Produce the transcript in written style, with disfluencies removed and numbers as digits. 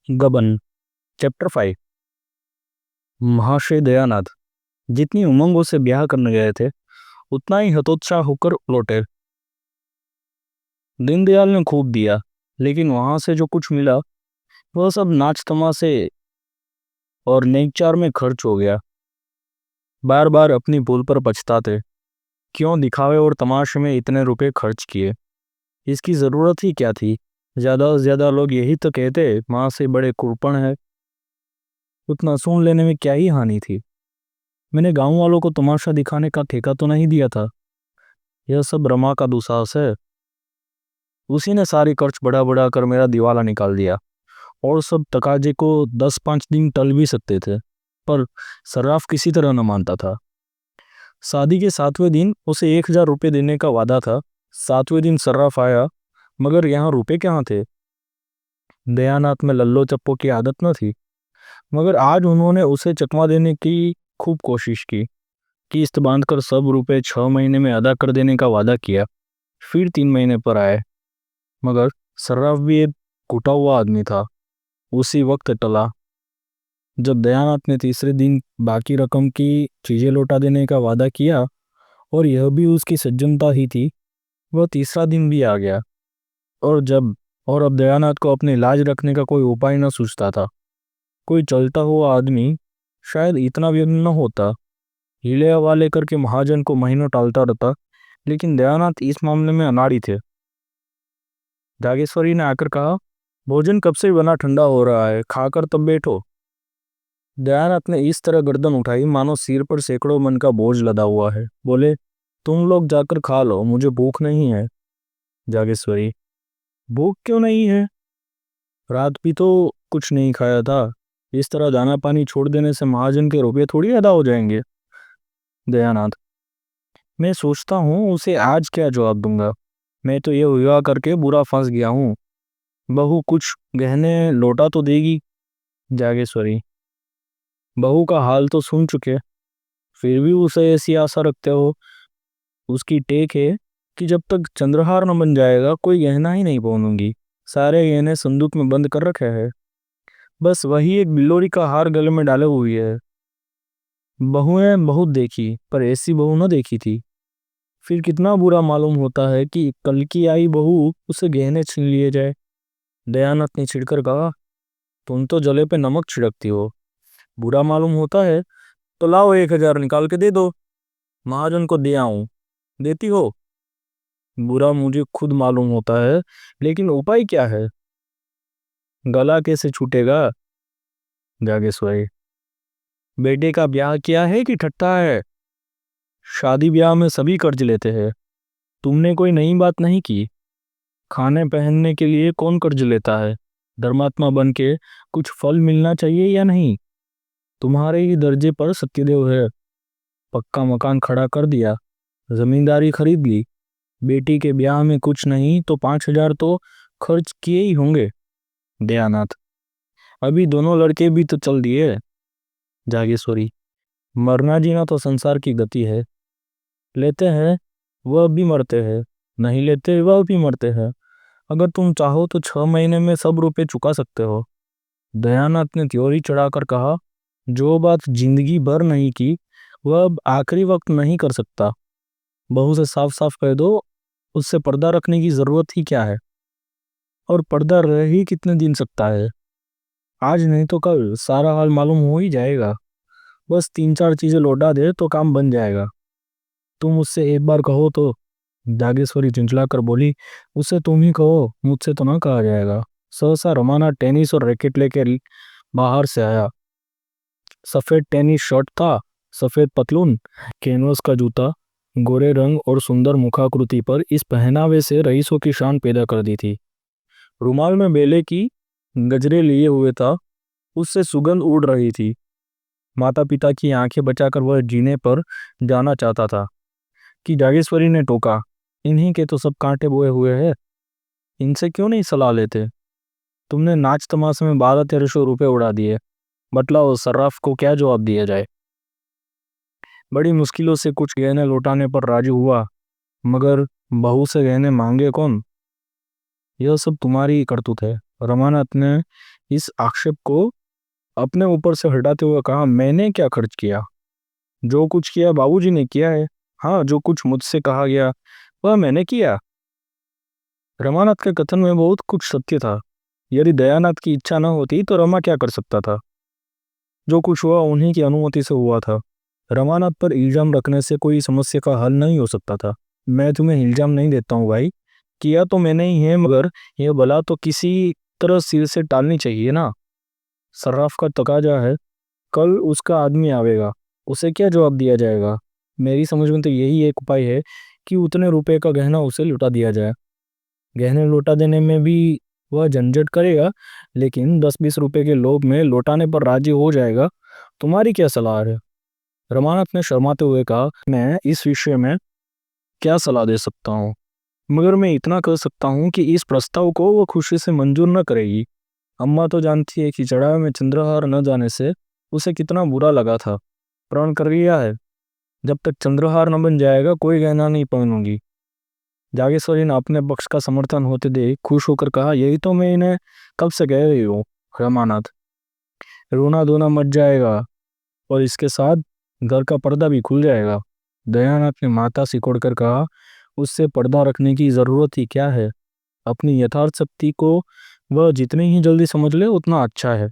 गबन चैप्टर 5। महाशय दयानाथ जितनी उमंगों से ब्याह करने गए थे उतना ही हतोत्साह होकर लौटे। दीनदयाल ने खूब दिया, लेकिन वहां से जो कुछ मिला वह सब नाच तमाशे और नेकचार में खर्च हो गया। बार बार अपनी भूल पर पछताते, क्यों दिखावे और तमाशे में इतने रुपए खर्च किए। इसकी जरूरत ही क्या थी। ज्यादा से ज्यादा लोग यही तो कहते माँ से बड़े कुरपण है। उतना सुन लेने में क्या ही हानि थी। मैंने गांव वालों को तमाशा दिखाने का ठेका तो नहीं दिया था। यह सब रमा का दुसाहस है। उसी ने सारी खर्च बढ़ा बढ़ा कर मेरा दिवाला निकाल दिया। और सब तकाजे को 10-5 दिन टल भी सकते थे, पर सर्राफ किसी तरह न मानता था। शादी के 7वें दिन उसे 1000 रुपये देने का वादा था। 7वें दिन सर्राफ आया, मगर यहाँ रुपए कहाँ थे। दयानाथ में लल्लो चप्पो की आदत न थी, मगर आज उन्होंने उसे चकमा देने की खूब कोशिश की। किस्त बांधकर सब रुपए 6 महीने में अदा कर देने का वादा किया। फिर 3 महीने पर आए, मगर सर्राफ भी एक घुटा हुआ आदमी था। उसी वक्त टला। जब दयानाथ ने तीसरे दिन बाकी रकम की चीजें लौटा देने का वादा किया, और यह भी उसकी सज्जनता ही थी, वह तीसरा दिन भी आ गया। और अब दयानाथ को अपनी लाज रखने का कोई उपाय न सूझता था। कोई चलता हुआ आदमी शायद इतना व्यग्र न होता। हीले हवाले करके महाजन को महीनों टालता रहता, लेकिन दयानाथ इस मामले में अनाड़ी थे। जागेश्वरी ने आकर कहा, भोजन कब से बना ठंडा हो रहा है, खाकर तब बैठो। दयानाथ ने इस तरह गर्दन उठाई मानो सिर पर सैकड़ों मन का बोझ लदा हुआ है। बोले, तुम लोग जाकर खा लो, मुझे भूख नहीं है। जागेश्वरी, भूख क्यों नहीं है? रात भी तो कुछ नहीं खाया था। इस तरह दाना पानी छोड़ देने से महाजन के रुपये थोड़ी अदा हो जाएंगे। दयानाथ, मैं सोचता हूँ उसे आज क्या जवाब दूंगा। मैं तो ये विवाह करके बुरा फंस गया हूँ। बहू कुछ गहने लौटा तो देगी। जागेश्वरी, बहू का हाल तो सुन चुके, फिर भी उसे ऐसी आशा रखते हो। उसकी टेक है कि जब तक चंद्रहार न बन जाएगा कोई गहना ही नहीं पहनूंगी। सारे गहने संदूक में बंद कर रखे हैं, बस वही एक बिल्लोरी का हार गले में डाले हुई है। बहुएं बहुत देखी, पर ऐसी बहू न देखी थी। फिर कितना बुरा मालूम होता है कि कल की आई बहू उसे गहने छीन लिए जाए। दयानथ ने छिड़कर कहा, तुम तो जले पे नमक छिड़कती हो। बुरा मालूम होता है तो लाओ 1000 निकाल के दे दो, महाजन को दे आऊं। देती हो? बुरा मुझे खुद मालूम होता है, लेकिन उपाय क्या है? गला कैसे छूटेगा? जागेश्वरी, बेटे का ब्याह किया है कि ठट्टा है? शादी ब्याह में सभी कर्ज लेते हैं। तुमने कोई नई बात नहीं की। खाने पहनने के लिए कौन कर्ज लेता है? धर्मात्मा बन के कुछ फल मिलना चाहिए या नहीं? तुम्हारे ही दर्जे पर सत्यदेव है। पक्का मकान खड़ा कर दिया, जमींदारी खरीद ली। बेटी के ब्याह में कुछ नहीं तो 5000 तो खर्च किए ही होंगे। दयानाथ, अभी दोनों लड़के भी तो चल दिए। जागेश्वरी, मरना जीना तो संसार की गति है। लेते हैं वह भी मरते हैं, नहीं लेते वह भी मरते हैं। अगर तुम चाहो तो 6 महीने में सब रुपए चुका सकते हो। दयानाथ ने त्योरी चढ़ाकर कहा, जो बात जिंदगी भर नहीं की वह अब आखिरी वक्त नहीं कर सकता। बहू से साफ साफ कह दो, उससे पर्दा रखने की जरूरत ही क्या है। और पर्दा रह ही कितने दिन सकता है। आज नहीं तो कल सारा हाल मालूम हो ही जाएगा। बस 3-4 चीजें लौटा दे तो काम बन जाएगा। तुम उससे एक बार कहो तो। जागेश्वरी चिंचला कर बोली, उससे तुम ही कहो, मुझसे तो ना कहा जाएगा। सहसा रमाना टेनिस और रैकेट लेके बाहर से आया। सफेद टेनिस शर्ट था, सफेद पतलून, कैनवस का जूता। गोरे रंग और सुंदर मुखाकृति पर इस पहनावे से रईसों की शान पैदा कर दी थी। रुमाल में बेले की गजरे लिए हुए था, उससे सुगंध उड़ रही थी। माता पिता की आंखें बचाकर वह जीने पर जाना चाहता था कि जागेश्वरी ने टोका, इन्हीं के तो सब कांटे बोए हुए हैं, इनसे क्यों नहीं सलाह लेते। तुमने नाच तमाशे में 1200-1300 रुपये उड़ा दिए। बतलाओ सर्राफ को क्या जवाब दिया जाए। बड़ी मुश्किलों से कुछ गहने लौटाने पर राजी हुआ, मगर बहू से गहने मांगे कौन? यह सब तुम्हारी ही करतूत है। रमानाथ ने इस आक्षेप को अपने ऊपर से हटाते हुए कहा, मैंने क्या खर्च किया? जो कुछ किया बाबूजी ने किया है। हाँ, जो कुछ मुझसे कहा गया वह मैंने किया। रमानाथ के कथन में बहुत कुछ सत्य था। यदि दयानाथ की इच्छा न होती तो रमा क्या कर सकता था? जो कुछ हुआ उन्हीं की अनुमति से हुआ था। रमानाथ पर इल्जाम रखने से कोई समस्या का हल नहीं हो सकता था। मैं तुम्हें इल्जाम नहीं देता हूँ भाई, किया तो मैंने ही है, मगर यह बला तो किसी तरह सिर से टालनी चाहिए ना। सर्राफ का तकाजा है, कल उसका आदमी आवेगा, उसे क्या जवाब दिया जाएगा? मेरी समझ में तो यही एक उपाय है कि उतने रुपए का गहना उसे लौटा दिया जाए। गहने लौटा देने में भी वह झंझट करेगा, लेकिन 10-20 रुपए के लोभ में लौटाने पर राजी हो जाएगा। तुम्हारी क्या सलाह है? रमानाथ ने शर्माते हुए कहा, मैं इस विषय में क्या सलाह दे सकता हूँ, मगर मैं इतना कह सकता हूँ कि इस प्रस्ताव को वो खुशी से मंजूर न करेगी। अम्मा तो जानती है कि चढ़ावे में चंद्रहार न जाने से उसे कितना बुरा लगा था। प्रण कर लिया है, जब तक चंद्रहार न बन जाएगा कोई गहना नहीं पहनूंगी। जागेश्वरी ने अपने पक्ष का समर्थन होते देख खुश होकर कहा, यही तो मैं इन्हें कब से कह रही हूँ रमानाथ। रोना धोना मच जाएगा और इसके साथ घर का पर्दा भी खुल जाएगा। दयानाथ ने माथा सिकोड़ कर कहा, उससे पर्दा रखने की जरूरत ही क्या है? अपनी यथार्थ शक्ति को वह जितनी ही जल्दी समझ ले उतना अच्छा है।